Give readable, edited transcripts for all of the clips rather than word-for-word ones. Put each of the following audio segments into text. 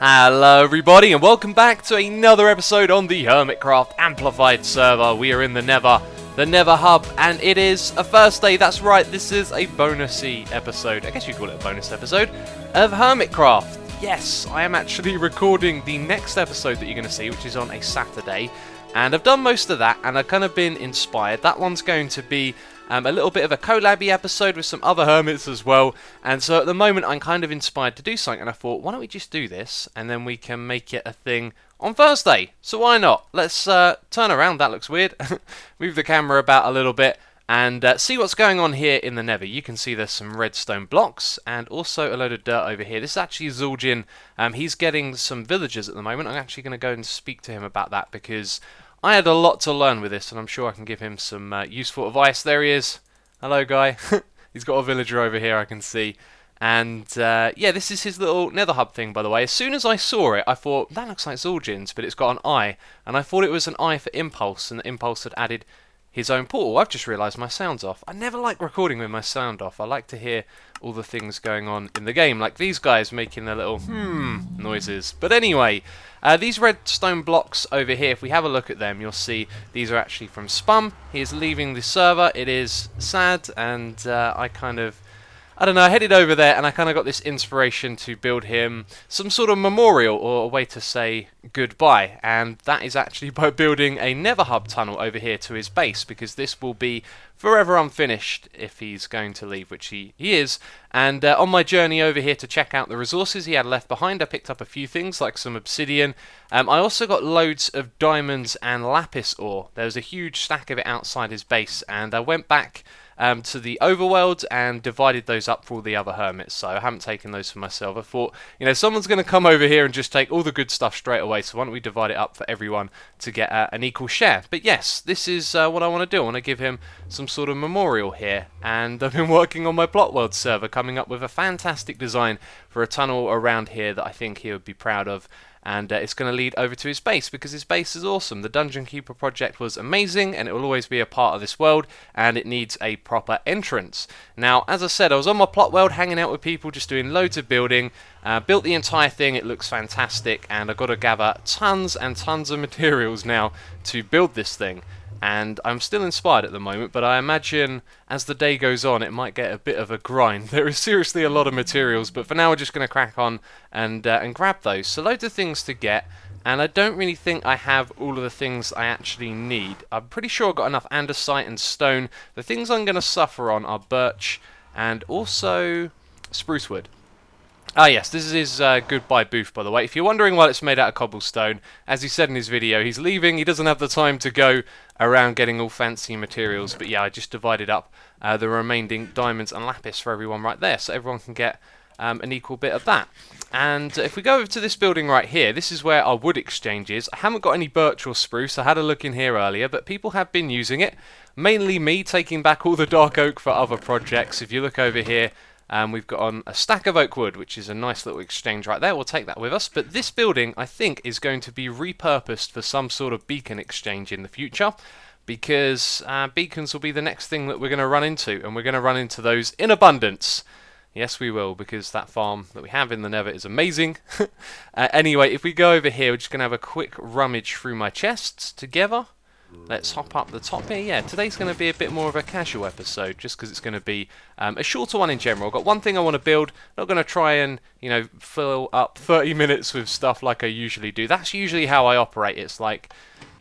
Hello everybody and welcome back to another episode on the Hermitcraft Amplified server. We are in the Nether hub, and it is a first day. That's right, this is a bonusy episode, I guess you'd call it a bonus episode, of Hermitcraft. Yes, I am actually recording the next episode that you're going to see, which is on a Saturday, and I've done most of that and I've kind of been inspired. That one's going to be a little bit of a collab-y episode with some other hermits as well, and so at the moment I'm kind of inspired to do something, and I thought, why don't we just do this and then we can make it a thing on Thursday? So why not? Let's turn around, that looks weird, move the camera about a little bit and see what's going on here in the Nether. You can see there's some redstone blocks and also a load of dirt over here. This is actually Zul'jin. He's getting some villagers at the moment. I'm actually going to go and speak to him about that because I had a lot to learn with this, and I'm sure I can give him some useful advice. There he is. Hello, guy. He's got a villager over here, I can see. And, yeah, this is his little nether hub thing, by the way. As soon as I saw it, I thought, that looks like Zul'jin's, but it's got an eye. And I thought it was an eye for Impulse, and Impulse had added his own portal. I've just realised my sound's off. I never like recording with my sound off. I like to hear all the things going on in the game, like these guys making their little noises. But anyway, these redstone blocks over here, if we have a look at them, you'll see these are actually from Spum. He is leaving the server. It is sad, and I don't know, I headed over there and I kind of got this inspiration to build him some sort of memorial or a way to say goodbye, and that is actually by building a nether hub tunnel over here to his base, because this will be forever unfinished if he's going to leave, which he is. And on my journey over here to check out the resources he had left behind, I picked up a few things like some obsidian. I also got loads of diamonds and lapis ore. There was a huge stack of it outside his base, and I went back to the overworld and divided those up for all the other hermits, so I haven't taken those for myself. I thought, you know, someone's going to come over here and just take all the good stuff straight away, so why don't we divide it up for everyone to get an equal share. But yes, this is what I want to do. I want to give him some sort of memorial here, and I've been working on my Block World server, coming up with a fantastic design for a tunnel around here that I think he would be proud of. And it's going to lead over to his base, because his base is awesome. The Dungeon Keeper project was amazing, and it will always be a part of this world, and it needs a proper entrance. Now, as I said, I was on my plot world hanging out with people, just doing loads of building. Built the entire thing, it looks fantastic, and I've got to gather tons and tons of materials now to build this thing. And I'm still inspired at the moment, but I imagine as the day goes on it might get a bit of a grind. There is seriously a lot of materials, but for now we're just going to crack on and grab those. So loads of things to get, and I don't really think I have all of the things I actually need. I'm pretty sure I've got enough andesite and stone. The things I'm going to suffer on are birch and also spruce wood. Ah yes, this is his goodbye booth, by the way. If you're wondering why it's made out of cobblestone, as he said in his video, he's leaving. He doesn't have the time to go around getting all fancy materials. But yeah, I just divided up the remaining diamonds and lapis for everyone right there, so everyone can get an equal bit of that. And if we go over to this building right here, this is where our wood exchange is. I haven't got any birch or spruce. I had a look in here earlier, but people have been using it. Mainly me, taking back all the dark oak for other projects. If you look over here, we've got on a stack of oak wood, which is a nice little exchange right there. We'll take that with us. But this building, I think, is going to be repurposed for some sort of beacon exchange in the future, because beacons will be the next thing that we're going to run into, and we're going to run into those in abundance. Yes, we will, because that farm that we have in the Nether is amazing. Anyway, if we go over here, we're just going to have a quick rummage through my chests together. Let's hop up the top here. Yeah, today's going to be a bit more of a casual episode, just because it's going to be a shorter one in general. I've got one thing I want to build. Not going to try and, you know, fill up 30 minutes with stuff like I usually do. That's usually how I operate. It's like,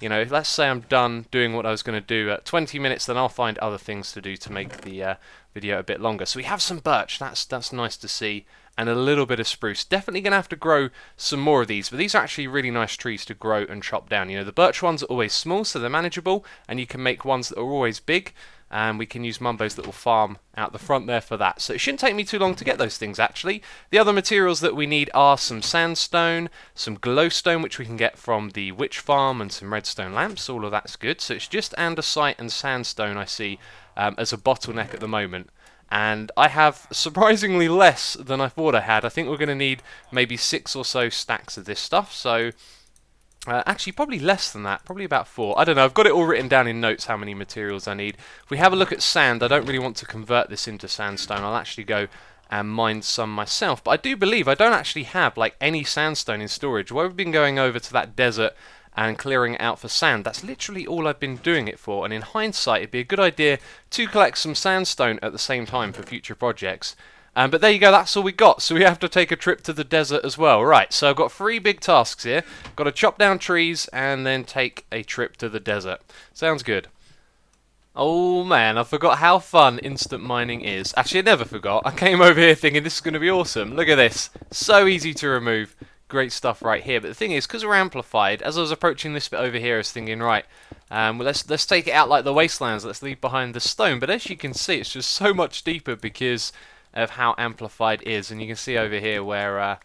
you know, let's say I'm done doing what I was going to do at 20 minutes, then I'll find other things to do to make the video a bit longer. So we have some birch. That's nice to see. And a little bit of spruce. Definitely going to have to grow some more of these, but these are actually really nice trees to grow and chop down. You know, the birch ones are always small, so they're manageable, and you can make ones that are always big, and we can use Mumbo's little farm out the front there for that. So it shouldn't take me too long to get those things, actually. The other materials that we need are some sandstone, some glowstone, which we can get from the witch farm, and some redstone lamps. All of that's good. So it's just andesite and sandstone I see as a bottleneck at the moment. And I have surprisingly less than I thought I had. I think we're going to need maybe 6 or so stacks of this stuff. So actually probably less than that, probably about 4. I don't know, I've got it all written down in notes how many materials I need. If we have a look at sand, I don't really want to convert this into sandstone. I'll actually go and mine some myself. But I do believe I don't actually have like any sandstone in storage. Where we've been going over to that desert and clearing it out for sand, that's literally all I've been doing it for. And in hindsight, it'd be a good idea to collect some sandstone at the same time for future projects. But there you go, that's all we got. So we have to take a trip to the desert as well. Right, so I've got 3 big tasks here. Got to chop down trees and then take a trip to the desert. Sounds good. Oh man, I forgot how fun instant mining is. Actually, I never forgot. I came over here thinking this is going to be awesome. Look at this. So easy to remove. Great stuff right here. But the thing is, because we're amplified, as I was approaching this bit over here, I was thinking, right, well, let's take it out like the wastelands. Let's leave behind the stone. But as you can see, it's just so much deeper because of how amplified it is. And you can see over here where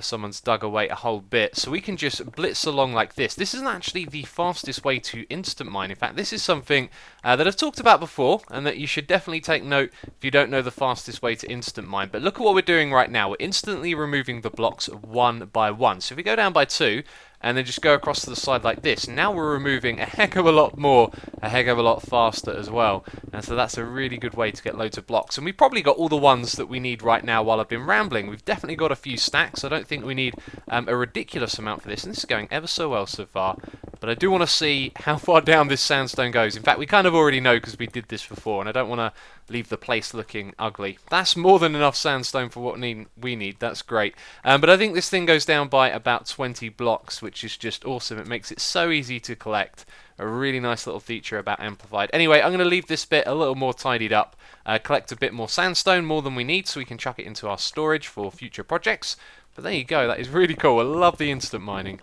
someone's dug away a whole bit. So we can just blitz along like this. This isn't actually the fastest way to instant mine. In fact, this is something that I've talked about before and that you should definitely take note if you don't know the fastest way to instant mine. But look at what we're doing right now. We're instantly removing the blocks one by one. So if we go down by 2 and then just go across to the side like this, now we're removing a heck of a lot more, a heck of a lot faster as well. And so that's a really good way to get loads of blocks. And we've probably got all the ones that we need right now while I've been rambling. We've definitely got a few stacks. I don't think we need a ridiculous amount for this. And this is going ever so well so far. But I do want to see how far down this sandstone goes. In fact, we kind of already know because we did this before. And I don't want to leave the place looking ugly. That's more than enough sandstone for what we need. That's great. But I think this thing goes down by about 20 blocks, which is just awesome. It makes it so easy to collect. A really nice little feature about Amplified. Anyway, I'm going to leave this bit a little more tidied up, collect a bit more sandstone, more than we need, so we can chuck it into our storage for future projects. But there you go, that is really cool. I love the instant mining.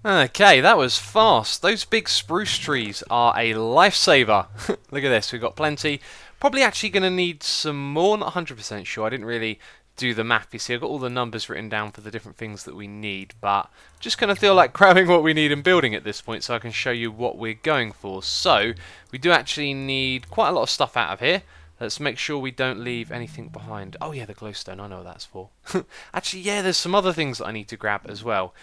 Okay, that was fast. Those big spruce trees are a lifesaver. Look at this, we've got plenty. Probably actually going to need some more, not 100% sure. I didn't really do the math. You see, I've got all the numbers written down for the different things that we need, but just kind of feel like grabbing what we need and building at this point so I can show you what we're going for. So, we do actually need quite a lot of stuff out of here. Let's make sure we don't leave anything behind. Oh yeah, the glowstone, I know what that's for. Actually, yeah, there's some other things that I need to grab as well.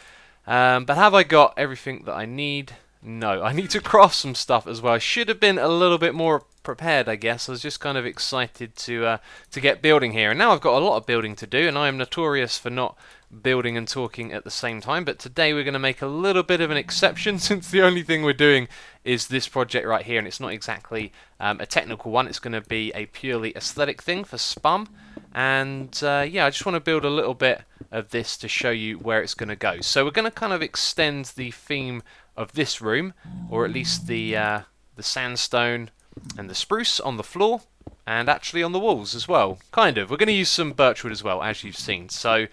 But have I got everything that I need? No, I need to craft some stuff as well. I should have been a little bit more prepared, I guess. I was just kind of excited to get building here. And now I've got a lot of building to do, and I am notorious for not building and talking at the same time. But today we're going to make a little bit of an exception since the only thing we're doing is this project right here. And it's not exactly a technical one. It's going to be a purely aesthetic thing for Spum. And yeah, I just want to build a little bit of this to show you where it's going to go. So we're going to kind of extend the theme of this room, or at least the sandstone and the spruce on the floor, and actually on the walls as well. Kind of. We're going to use some birchwood as well, as you've seen. So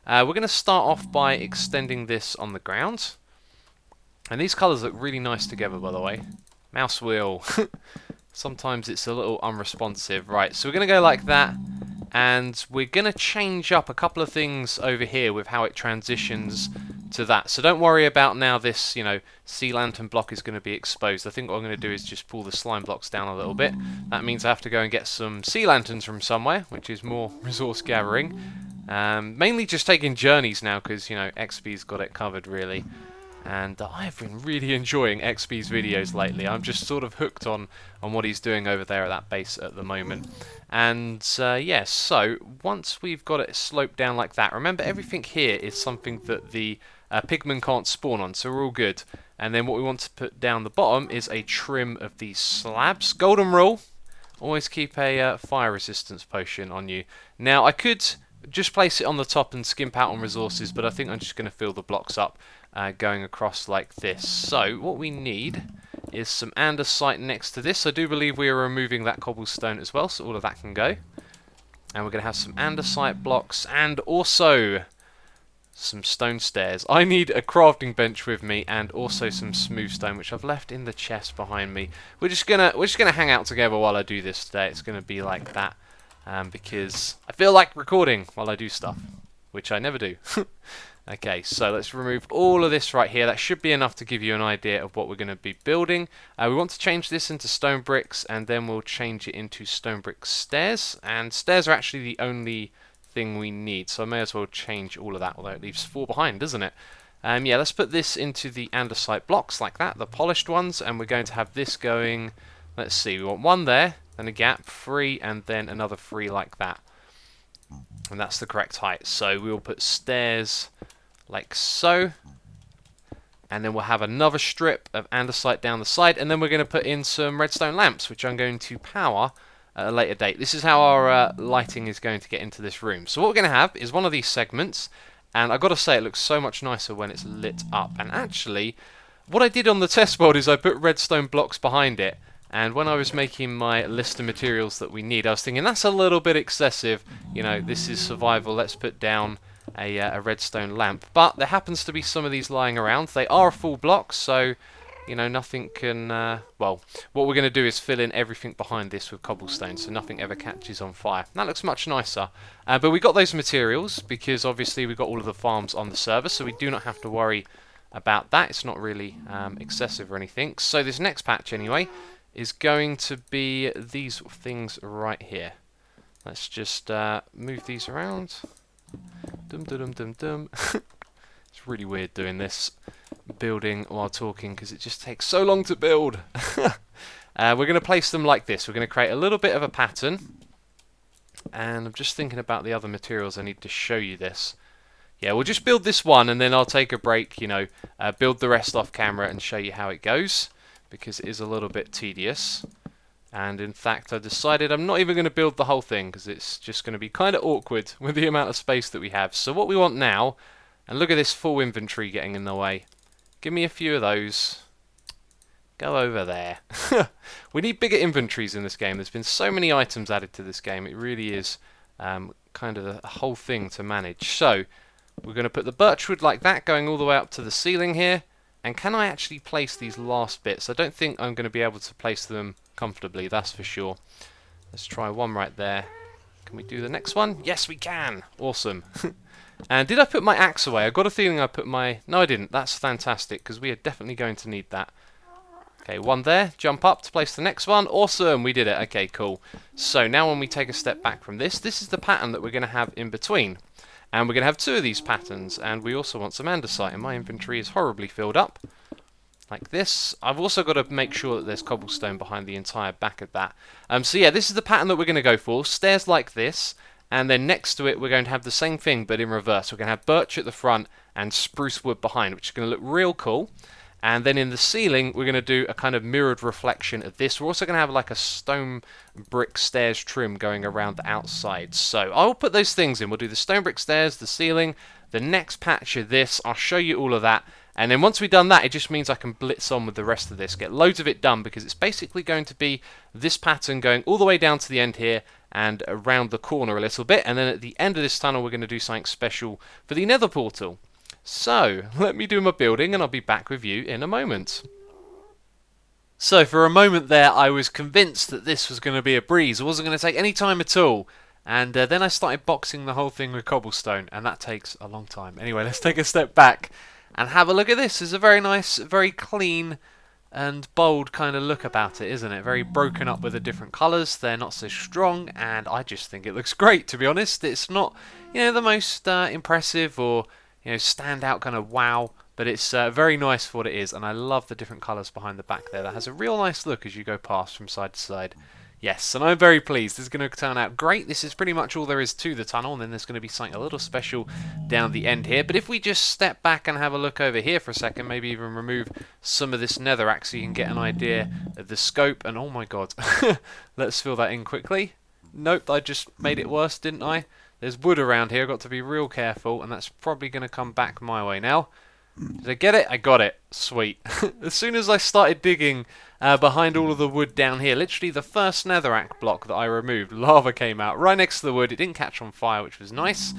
we're going to start off by extending this on the ground. And these colours look really nice together, by the way. Mouse wheel. Sometimes it's a little unresponsive. Right, so we're going to go like that. And we're going to change up a couple of things over here with how it transitions to that. So don't worry about now this, you know, sea lantern block is going to be exposed. I think what I'm going to do is just pull the slime blocks down a little bit. That means I have to go and get some sea lanterns from somewhere, which is more resource gathering. Mainly just taking journeys now because, you know, XP's got it covered really. And I've been really enjoying XP's videos lately. I'm just sort of hooked on what he's doing over there at that base at the moment. And yeah, so once we've got it sloped down like that, remember everything here is something that the pigmen can't spawn on, so we're all good. And then what we want to put down the bottom is a trim of these slabs. Golden rule, always keep a fire resistance potion on you. Now I could just place it on the top and skimp out on resources, but I think I'm just going to fill the blocks up going across like this. So what we need is some andesite next to this. I do believe we are removing that cobblestone as well, so all of that can go. And we're going to have some andesite blocks and also some stone stairs. I need a crafting bench with me and also some smooth stone, which I've left in the chest behind me. We're just gonna hang out together while I do this today. It's gonna be like that because I feel like recording while I do stuff, which I never do. Okay, so let's remove all of this right here. That should be enough to give you an idea of what we're going to be building. We want to change this into stone bricks, and then we'll change it into stone brick stairs. And stairs are actually the only thing we need, so I may as well change all of that, although it leaves 4 behind, doesn't it? Yeah, let's put this into the andesite blocks like that, the polished ones, and we're going to have this going, let's see, we want 1 there, then a gap, 3, and then another 3 like that. And that's the correct height. So we will put stairs like so. And then we'll have another strip of andesite down the side. And then we're going to put in some redstone lamps, which I'm going to power at a later date. This is how our lighting is going to get into this room. So what we're going to have is one of these segments. And I've got to say, it looks so much nicer when it's lit up. And actually, what I did on the test world is I put redstone blocks behind it. And when I was making my list of materials that we need, I was thinking, that's a little bit excessive. You know, this is survival. Let's put down a redstone lamp. But there happens to be some of these lying around. They are full blocks, so, you know, nothing can... well, what we're going to do is fill in everything behind this with cobblestone, so nothing ever catches on fire. That looks much nicer. But we got those materials, because obviously we got all of the farms on the server, so we do not have to worry about that. It's not really excessive or anything. So this next patch, anyway, is going to be these things right here. Let's just move these around. Dum dum dum dum dum. It's really weird doing this building while talking because it just takes so long to build. We're going to place them like this. We're going to create a little bit of a pattern. And I'm just thinking about the other materials I need to show you this. Yeah, we'll just build this one and then I'll take a break, you know, build the rest off camera and show you how it goes, because it is a little bit tedious. And in fact, I decided I'm not even going to build the whole thing because it's just going to be kind of awkward with the amount of space that we have. So what we want now, and look at this full inventory getting in the way. Give me a few of those. Go over there. We need bigger inventories in this game. There's been so many items added to this game. It really is kind of a whole thing to manage. So we're going to put the birchwood like that going all the way up to the ceiling here. And can I actually place these last bits? I don't think I'm going to be able to place them comfortably, that's for sure. Let's try one right there. Can we do the next one? Yes, we can! Awesome. And did I put my axe away? I got a feeling I put my... No, I didn't. That's fantastic, because we are definitely going to need that. Okay, one there. Jump up to place the next one. Awesome! We did it. Okay, cool. So now when we take a step back from this, this is the pattern that we're going to have in between. And we're going to have 2 of these patterns, and we also want some andesite, and my inventory is horribly filled up, like this. I've also got to make sure that there's cobblestone behind the entire back of that. So yeah, this is the pattern that we're going to go for, stairs like this, and then next to it we're going to have the same thing, but in reverse. We're going to have birch at the front and spruce wood behind, which is going to look real cool. And then in the ceiling, we're going to do a kind of mirrored reflection of this. We're also going to have like a stone brick stairs trim going around the outside. So I will put those things in. We'll do the stone brick stairs, the ceiling, the next patch of this. I'll show you all of that. And then once we've done that, it just means I can blitz on with the rest of this. Get loads of it done, because it's basically going to be this pattern going all the way down to the end here and around the corner a little bit. And then at the end of this tunnel, we're going to do something special for the nether portal. So, let me do my building and I'll be back with you in a moment. So, for a moment there, I was convinced that this was going to be a breeze. It wasn't going to take any time at all. And then I started boxing the whole thing with cobblestone, and that takes a long time. Anyway, let's take a step back and have a look at this. It's a very nice, very clean and bold kind of look about it, isn't it? Very broken up with the different colours. They're not so strong, and I just think it looks great, to be honest. It's not, you know, the most impressive or... you know, stand out kind of wow, but it's very nice for what it is, and I love the different colours behind the back there. That has a real nice look as you go past from side to side. Yes, and I'm very pleased. This is going to turn out great. This is pretty much all there is to the tunnel, and then there's going to be something a little special down the end here. But if we just step back and have a look over here for a second, maybe even remove some of this netherrack so you can get an idea of the scope, and oh my god, let's fill that in quickly. Nope, I just made it worse, didn't I? There's wood around here, I've got to be real careful, and that's probably going to come back my way now. Did I get it? I got it. Sweet. As soon as I started digging behind all of the wood down here, literally the first netherrack block that I removed, lava came out right next to the wood. It didn't catch on fire, which was nice.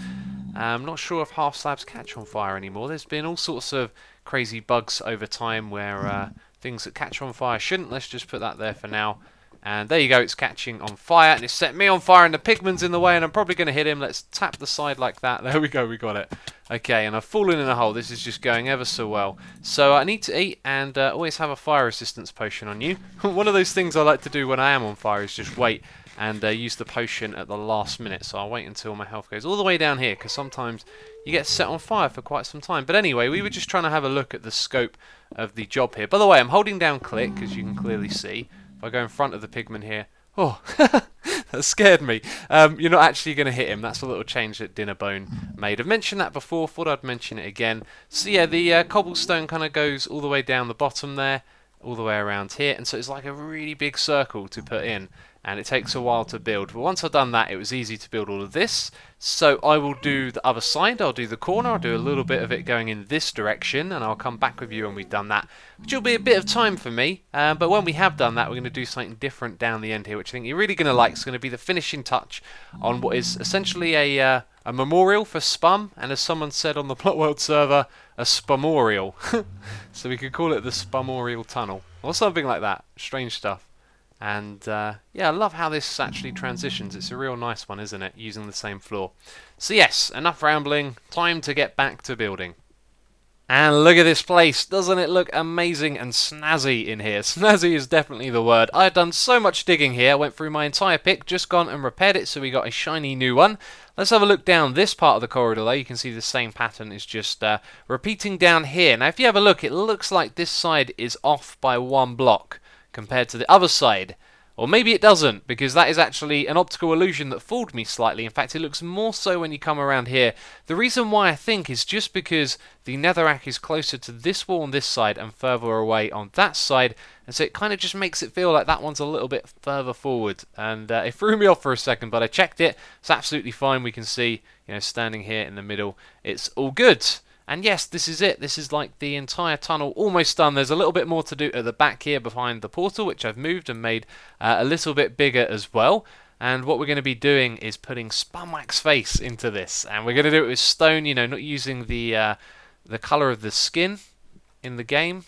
I'm not sure if half slabs catch on fire anymore. There's been all sorts of crazy bugs over time where things that catch on fire shouldn't. Let's just put that there for now. And there you go, it's catching on fire, and it's set me on fire, and the pigman's in the way, and I'm probably going to hit him. Let's tap the side like that. There we go, we got it. Okay, and I've fallen in a hole. This is just going ever so well. So I need to eat, and always have a fire resistance potion on you. One of those things I like to do when I am on fire is just wait and use the potion at the last minute. So I'll wait until my health goes all the way down here, because sometimes you get set on fire for quite some time. But anyway, we were just trying to have a look at the scope of the job here. By the way, I'm holding down click, as you can clearly see. If I go in front of the pigman here, Oh, that scared me. You're not actually going to hit him. That's a little change that Dinnerbone made. I've mentioned that before. Thought I'd mention it again. So yeah, the cobblestone kind of goes all the way down the bottom there, all the way around here, and so it's like a really big circle to put in, and it takes a while to build. But once I've done that, it was easy to build all of this. So I will do the other side. I'll do the corner. I'll do a little bit of it going in this direction, and I'll come back with you when we've done that, which will be a bit of time for me. But when we have done that, we're going to do something different down the end here, which I think you're really going to like. It's going to be the finishing touch on what is essentially a memorial for Spum, and as someone said on the Plot World server, a Spumorial. So we could call it the Spumorial Tunnel, or something like that. Strange stuff. And yeah, I love how this actually transitions. It's a real nice one, isn't it? Using the same floor. So yes, enough rambling. Time to get back to building. And look at this place. Doesn't it look amazing and snazzy in here? Snazzy is definitely the word. I've done so much digging here. I went through my entire pick, just gone and repaired it, so we got a shiny new one. Let's have a look down this part of the corridor there. You can see the same pattern is just repeating down here. Now, if you have a look, it looks like this side is off by 1 block compared to the other side. Or maybe it doesn't, because that is actually an optical illusion that fooled me slightly. In fact, it looks more so when you come around here. The reason why I think is just because the netherrack is closer to this wall on this side and further away on that side, and so it kind of just makes it feel like that one's a little bit further forward. And it threw me off for a second, but I checked it. It's absolutely fine. We can see, standing here in the middle, it's all good. And yes, this is it. This is like the entire tunnel almost done. There's a little bit more to do at the back here behind the portal, which I've moved and made a little bit bigger as well. And what we're going to be doing is putting Spumwack's face into this. And we're going to do it with stone, not using the colour of the skin in the game,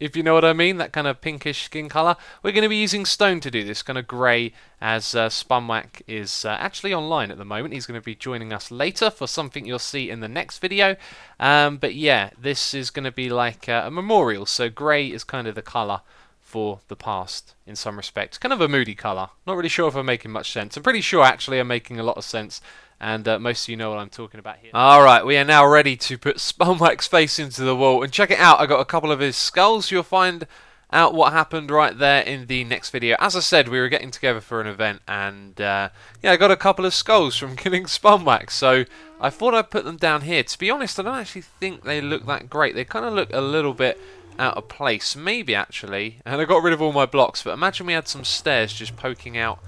if you know what I mean, that kind of pinkish skin colour. We're going to be using stone to do this, kind of grey, as Spumwack is actually online at the moment. He's going to be joining us later for something you'll see in the next video. But yeah, this is going to be like a memorial, so grey is kind of the colour for the past in some respects. Kind of a moody colour. Not really sure if I'm making much sense. I'm pretty sure actually I'm making a lot of sense. And most of you know what I'm talking about here. Alright, we are now ready to put Spumwack's face into the wall. And check it out, I got a couple of his skulls. You'll find out what happened right there in the next video. As I said, we were getting together for an event. And yeah, I got a couple of skulls from killing Spumwack. So I thought I'd put them down here. To be honest, I don't actually think they look that great. They kind of look a little bit out of place. Maybe actually. And I got rid of all my blocks. But imagine we had some stairs just poking out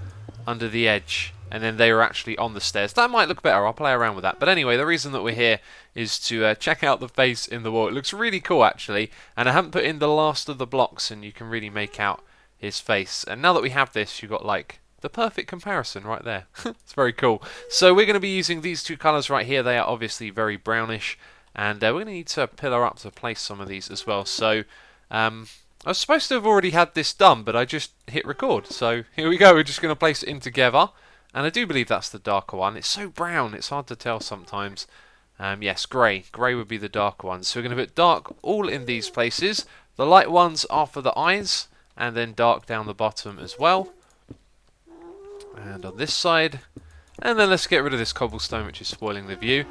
under the edge, and then they were actually on the stairs. That might look better. I'll play around with that. But anyway, the reason that we're here is to check out the face in the wall. It looks really cool, actually. And I haven't put in the last of the blocks, and you can really make out his face. And now that we have this, you've got, like, the perfect comparison right there. It's very cool. So we're going to be using these two colours right here. They are obviously very brownish. And we're going to need to pillar up to place some of these as well. So I was supposed to have already had this done, but I just hit record. So here we go. We're just going to place it in together. And I do believe that's the darker one. It's so brown, it's hard to tell sometimes. Yes, grey. Grey would be the darker one. So we're going to put dark all in these places. The light ones are for the eyes, and then dark down the bottom as well. And on this side. And then let's get rid of this cobblestone, which is spoiling the view.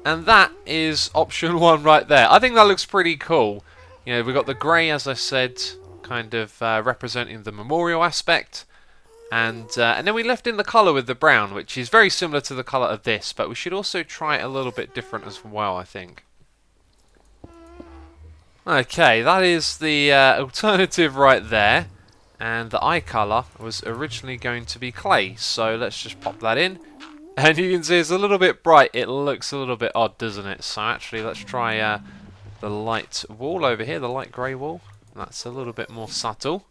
And that is option 1 right there. I think that looks pretty cool. We've got the grey, as I said, kind of representing the memorial aspect. And then we left in the colour with the brown, which is very similar to the colour of this, but we should also try it a little bit different as well, I think. Okay, that is the alternative right there. And the eye colour was originally going to be clay, so let's just pop that in. And you can see it's a little bit bright. It looks a little bit odd, doesn't it? So actually, let's try the light wall over here, the light grey wall. That's a little bit more subtle.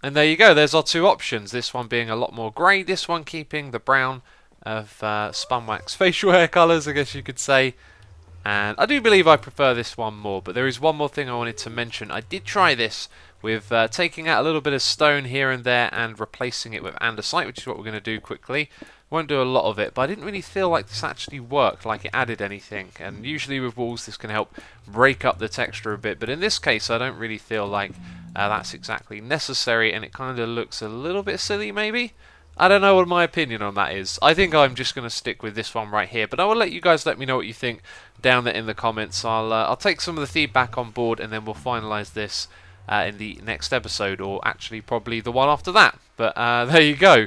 And there you go, there's our two options. This one being a lot more grey, this one keeping the brown of Spumwack's facial hair colours, I guess you could say. And I do believe I prefer this one more, but there is one more thing I wanted to mention. I did try this with taking out a little bit of stone here and there and replacing it with andesite, which is what we're going to do quickly. Won't do a lot of it, but I didn't really feel like this actually worked, like it added anything. And usually with walls this can help break up the texture a bit, but in this case I don't really feel like that's exactly necessary, and it kind of looks a little bit silly maybe. I don't know what my opinion on that is. I think I'm just going to stick with this one right here, but I will let you guys let me know what you think down there in the comments. I'll take some of the feedback on board, and then we'll finalise this in the next episode, or actually probably the one after that. But there you go.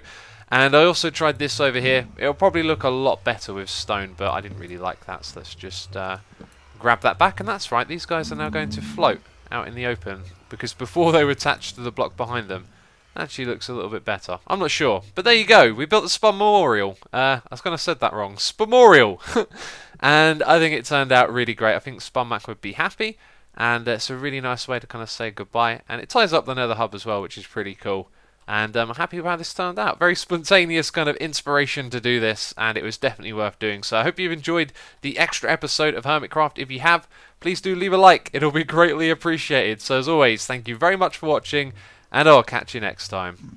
And I also tried this over here. It'll probably look a lot better with stone, but I didn't really like that, so let's just grab that back. And that's right, these guys are now going to float out in the open, because before they were attached to the block behind them, actually looks a little bit better. I'm not sure. But there you go. We built the Spumorial. I was going to have said that wrong. Spumorial. And I think it turned out really great. I think Spumwack would be happy. And it's a really nice way to kind of say goodbye. And it ties up the nether hub as well, which is pretty cool. And I'm happy with how this turned out. Very spontaneous kind of inspiration to do this, and it was definitely worth doing. So I hope you've enjoyed the extra episode of Hermitcraft. If you have, please do leave a like. It'll be greatly appreciated. So as always, thank you very much for watching, and I'll catch you next time.